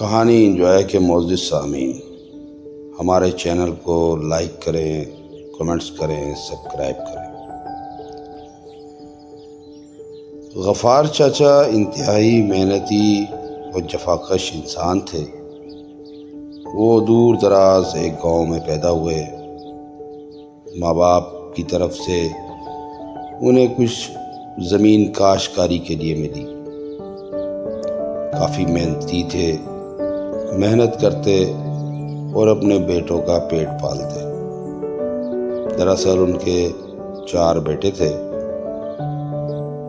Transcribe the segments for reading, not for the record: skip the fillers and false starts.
کہانی انجوائے کے معزز سامعین، ہمارے چینل کو لائک کریں، کمنٹس کریں، سبسکرائب کریں۔ غفار چاچا انتہائی محنتی و جفاکش انسان تھے۔ وہ دور دراز ایک گاؤں میں پیدا ہوئے۔ ماں باپ کی طرف سے انہیں کچھ زمین کاشتکاری کے لیے ملی۔ کافی محنتی تھے، محنت کرتے اور اپنے بیٹوں کا پیٹ پالتے۔ دراصل ان کے 4 بیٹے تھے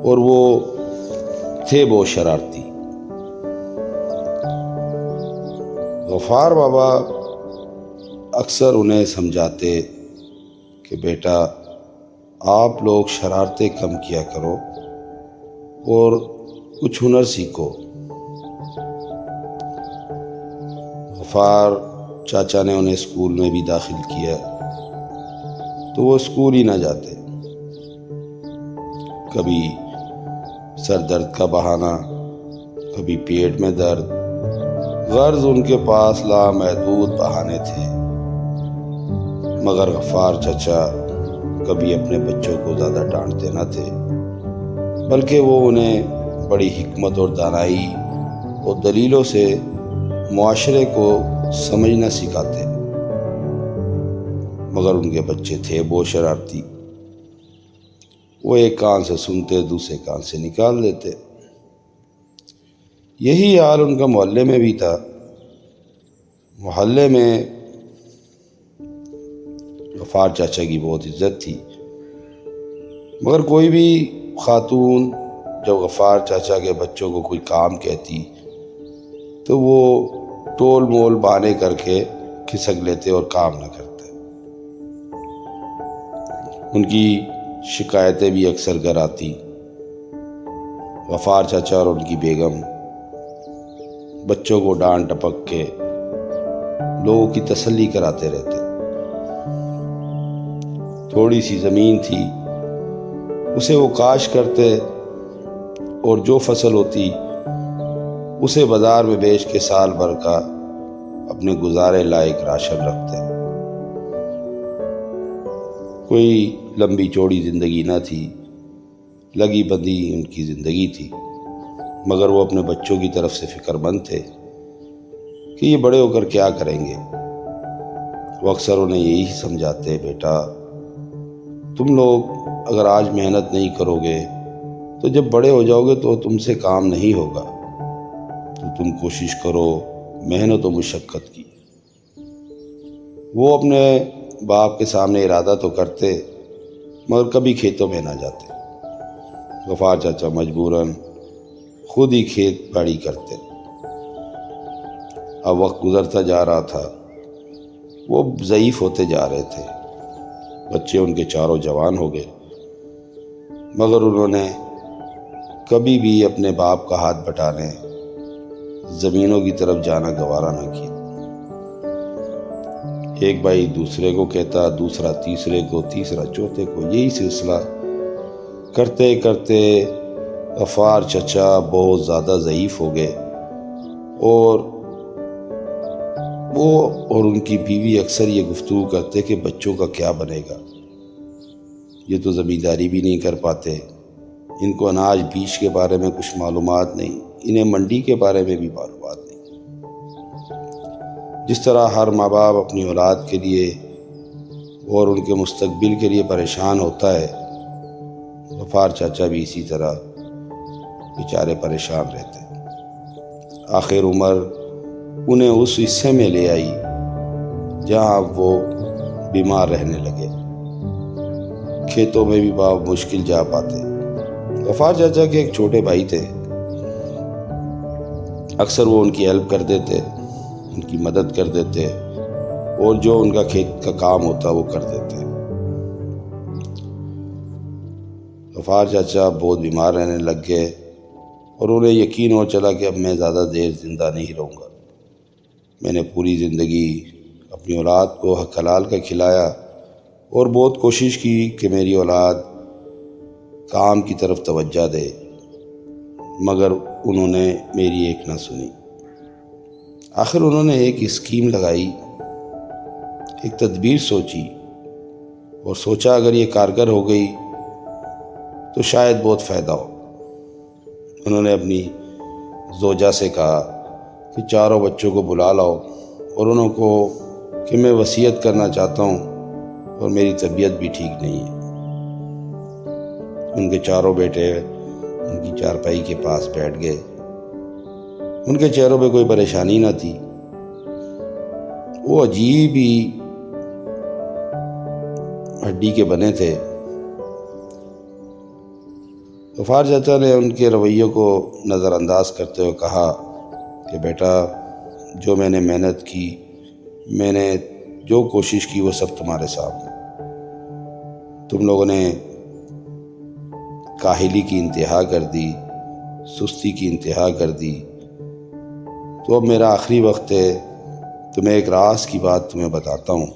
اور وہ تھے بہت شرارتی۔ غفار بابا اکثر انہیں سمجھاتے کہ بیٹا، آپ لوگ شرارتیں کم کیا کرو اور کچھ ہنر سیکھو۔ غفار چاچا نے انہیں اسکول میں بھی داخل کیا تو وہ اسکول ہی نہ جاتے۔ کبھی سر درد کا بہانہ، کبھی پیٹ میں درد، غرض ان کے پاس لامحدود بہانے تھے۔ مگر غفار چچا کبھی اپنے بچوں کو زیادہ ڈانٹتے نہ تھے، بلکہ وہ انہیں بڑی حکمت اور دانائی اور دلیلوں سے معاشرے کو سمجھنا سکھاتے۔ مگر ان کے بچے تھے بہت شرارتی۔ وہ ایک کان سے سنتے، دوسرے کان سے نکال دیتے۔ یہی حال ان کا محلے میں بھی تھا۔ محلے میں غفار چاچا کی بہت عزت تھی، مگر کوئی بھی خاتون جب غفار چاچا کے بچوں کو کوئی کام کہتی تو وہ ٹول مول بہانے کر کے کھسک لیتے اور کام نہ کرتے۔ ان کی شکایتیں بھی اکثر گھر آتی۔ غفار چاچا اور ان کی بیگم بچوں کو ڈانٹ ٹپک کے لوگوں کی تسلی کراتے رہتے۔ تھوڑی سی زمین تھی، اسے وہ کاش کرتے اور جو فصل ہوتی اسے بازار میں بیچ کے سال بھر کا اپنے گزارے لائق راشن رکھتے۔ کوئی لمبی چوڑی زندگی نہ تھی، لگی بندی ان کی زندگی تھی، مگر وہ اپنے بچوں کی طرف سے فکر مند تھے کہ یہ بڑے ہو کر کیا کریں گے۔ وہ اکثر انہیں یہی سمجھاتے، بیٹا تم لوگ اگر آج محنت نہیں کرو گے تو جب بڑے ہو جاؤ گے تو تم سے کام نہیں ہوگا، تو تم کوشش کرو، محنت و مشقت کی۔ وہ اپنے باپ کے سامنے ارادہ تو کرتے، مگر کبھی کھیتوں میں نہ جاتے۔ غفار چاچا مجبوراً خود ہی کھیت باڑی کرتے۔ اب وقت گزرتا جا رہا تھا، وہ ضعیف ہوتے جا رہے تھے۔ بچے ان کے 4 جوان ہو گئے، مگر انہوں نے کبھی بھی اپنے باپ کا ہاتھ بٹانے، زمینوں کی طرف جانا گوارا نہ کیا۔ ایک بھائی دوسرے کو کہتا، دوسرا تیسرے کو، تیسرا چوتھے کو، یہی سلسلہ کرتے کرتے غفار چچا بہت زیادہ ضعیف ہو گئے، اور وہ اور ان کی بیوی اکثر یہ گفتگو کرتے کہ بچوں کا کیا بنے گا، یہ تو زمینداری بھی نہیں کر پاتے، ان کو اناج بیج کے بارے میں کچھ معلومات نہیں، انہیں منڈی کے بارے میں بھی معلومات نہیں۔ جس طرح ہر ماں باپ اپنی اولاد کے لیے اور ان کے مستقبل کے لیے پریشان ہوتا ہے، غفار چاچا بھی اسی طرح بیچارے پریشان رہتے۔ آخر عمر انہیں اس حصے میں لے آئی جہاں وہ بیمار رہنے لگے۔ کھیتوں میں بھی بہت مشکل جا پاتے۔ غفار چاچا کے ایک چھوٹے بھائی تھے، اکثر وہ ان کی ہیلپ کر دیتے، ان کی مدد کر دیتے، اور جو ان کا کھیت کا کام ہوتا وہ کر دیتے۔ غفار چاچا بہت بیمار رہنے لگ گئے اور انہیں یقین ہو چلا کہ اب میں زیادہ دیر زندہ نہیں رہوں گا۔ میں نے پوری زندگی اپنی اولاد کو حق حلال کا کھلایا اور بہت کوشش کی کہ میری اولاد کام کی طرف توجہ دے، مگر انہوں نے میری ایک نہ سنی۔ آخر انہوں نے ایک اسکیم لگائی، ایک تدبیر سوچی اور سوچا اگر یہ کارگر ہو گئی تو شاید بہت فائدہ ہو۔ انہوں نے اپنی زوجہ سے کہا کہ چاروں بچوں کو بلا لاؤ اور انہوں کو کہ میں وصیت کرنا چاہتا ہوں اور میری طبیعت بھی ٹھیک نہیں ہے۔ ان کے چاروں بیٹے ان کی چارپائی کے پاس بیٹھ گئے۔ ان کے چہروں پہ کوئی پریشانی نہ تھی، وہ عجیب ہی ہڈی کے بنے تھے۔ غفار چچا نے ان کے رویوں کو نظر انداز کرتے ہوئے کہا کہ بیٹا، جو میں نے محنت کی، میں نے جو کوشش کی، وہ سب تمہارے سامنے۔ تم لوگوں نے کاہلی کی انتہا کر دی، سستی کی انتہا کر دی، تو اب میرا آخری وقت ہے۔ تو میں ایک راز کی بات تمہیں بتاتا ہوں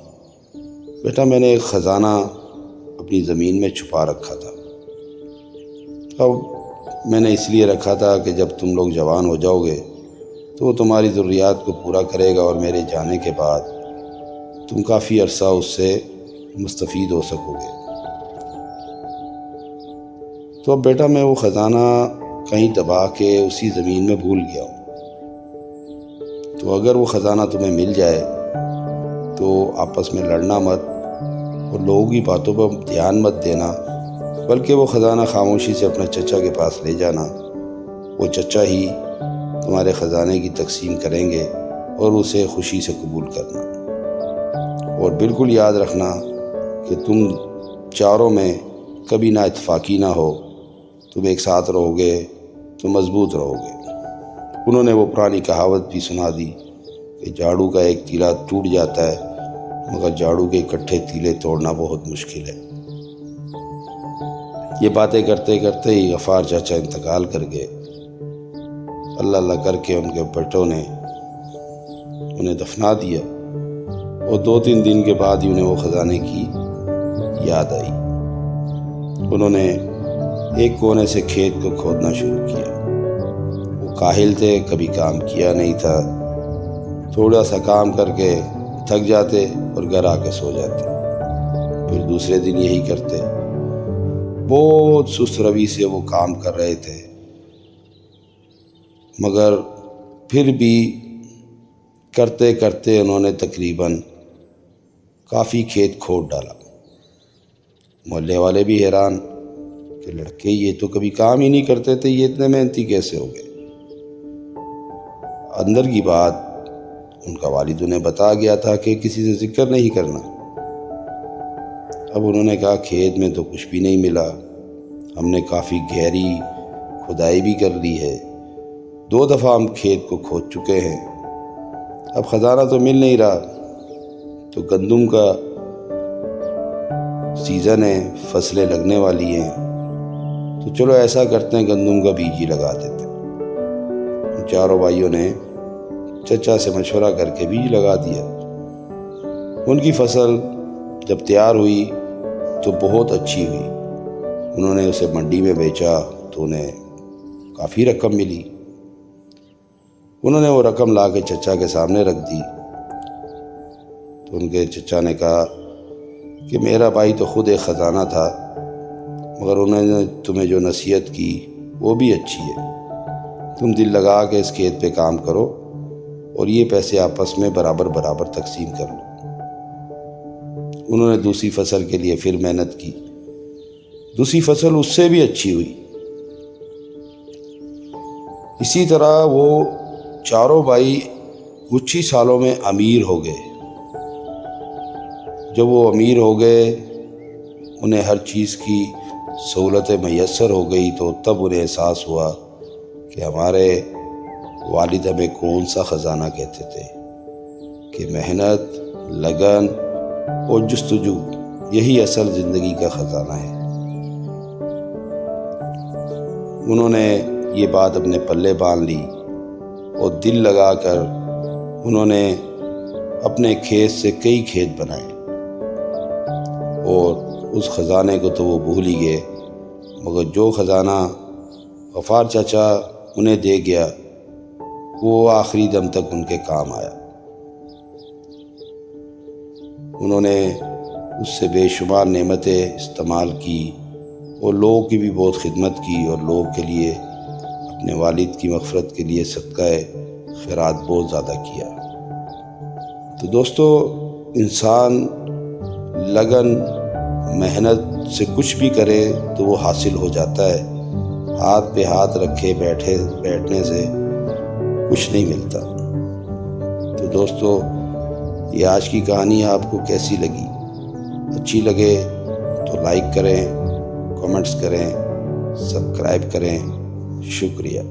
بیٹا، میں نے ایک خزانہ اپنی زمین میں چھپا رکھا تھا۔ اب میں نے اس لیے رکھا تھا کہ جب تم لوگ جوان ہو جاؤ گے تو وہ تمہاری ضروریات کو پورا کرے گا اور میرے جانے کے بعد تم کافی عرصہ اس سے مستفید ہو سکو گے۔ تو اب بیٹا میں وہ خزانہ کہیں دبا کے اسی زمین میں بھول گیا ہوں، تو اگر وہ خزانہ تمہیں مل جائے تو آپس میں لڑنا مت اور لوگوں کی باتوں پر دھیان مت دینا، بلکہ وہ خزانہ خاموشی سے اپنے چچا کے پاس لے جانا۔ وہ چچا ہی تمہارے خزانے کی تقسیم کریں گے اور اسے خوشی سے قبول کرنا۔ اور بالکل یاد رکھنا کہ تم چاروں میں کبھی نہ اتفاقی نہ ہو، تم ایک ساتھ رہو گے تو مضبوط رہو گے۔ انہوں نے وہ پرانی کہاوت بھی سنا دی کہ جھاڑو کا ایک تیلا ٹوٹ جاتا ہے مگر جھاڑو کے اکٹھے تیلے توڑنا بہت مشکل ہے۔ یہ باتیں کرتے کرتے ہی غفار چچا انتقال کر گئے۔ اللہ اللہ کر کے ان کے بیٹوں نے انہیں دفنا دیا اور 2-3 دن کے بعد ہی انہیں وہ خزانے کی یاد آئی۔ انہوں نے ایک کونے سے کھیت کو کھودنا شروع کیا۔ وہ کاہل تھے، کبھی کام کیا نہیں تھا، تھوڑا سا کام کر کے تھک جاتے اور گھر آ کے سو جاتے، پھر دوسرے دن یہی کرتے۔ بہت سست روی سے وہ کام کر رہے تھے، مگر پھر بھی کرتے کرتے انہوں نے تقریباً کافی کھیت کھود ڈالا۔ محلے والے بھی حیران کہ لڑکے یہ تو کبھی کام ہی نہیں کرتے تھے، یہ اتنے محنتی کیسے ہو گئے۔ اندر کی بات ان کا والد انہیں بتا گیا تھا کہ کسی سے ذکر نہیں کرنا۔ اب انہوں نے کہا کھیت میں تو کچھ بھی نہیں ملا، ہم نے کافی گہری کھدائی بھی کر لی ہے، 2 دفعہ ہم کھیت کو کھود چکے ہیں، اب خزانہ تو مل نہیں رہا۔ تو گندم کا سیزن ہے، فصلیں لگنے والی ہیں، تو چلو ایسا کرتے ہیں گندم کا بیج ہی لگا دیتے۔ چاروں بھائیوں نے چچا سے مشورہ کر کے بیج لگا دیا۔ ان کی فصل جب تیار ہوئی تو بہت اچھی ہوئی۔ انہوں نے اسے منڈی میں بیچا تو انہیں کافی رقم ملی۔ انہوں نے وہ رقم لا کے چچا کے سامنے رکھ دی تو ان کے چچا نے کہا کہ میرا بھائی تو خود ایک خزانہ تھا، مگر انہوں نے تمہیں جو نصیحت کی وہ بھی اچھی ہے، تم دل لگا کے اس کھیت پہ کام کرو اور یہ پیسے آپس میں برابر برابر تقسیم کر لو۔ انہوں نے دوسری فصل کے لیے پھر محنت کی، دوسری فصل اس سے بھی اچھی ہوئی۔ اسی طرح وہ چاروں بھائی کچھ ہی سالوں میں امیر ہو گئے۔ جب وہ امیر ہو گئے، انہیں ہر چیز کی سہولتیں میسر ہو گئی، تو تب انہیں احساس ہوا کہ ہمارے والد ہمیں کون سا خزانہ کہتے تھے، کہ محنت، لگن اور جستجو یہی اصل زندگی کا خزانہ ہے۔ انہوں نے یہ بات اپنے پلے باندھ لی اور دل لگا کر انہوں نے اپنے کھیت سے کئی کھیت بنائے، اور اس خزانے کو تو وہ بھول ہی گئے، مگر جو خزانہ غفار چچا انہیں دے گیا وہ آخری دم تک ان کے کام آیا۔ انہوں نے اس سے بے شمار نعمتیں استعمال کی اور لوگوں کی بھی بہت خدمت کی، اور لوگوں کے لیے اپنے والد کی مغفرت کے لیے صدقہ خیرات بہت زیادہ کیا۔ تو دوستو، انسان لگن محنت سے کچھ بھی کرے تو وہ حاصل ہو جاتا ہے۔ ہاتھ پہ ہاتھ رکھے بیٹھنے سے کچھ نہیں ملتا۔ تو دوستو، یہ آج کی کہانی آپ کو کیسی لگی؟ اچھی لگے تو لائک کریں، کمنٹس کریں، سبسکرائب کریں۔ شکریہ۔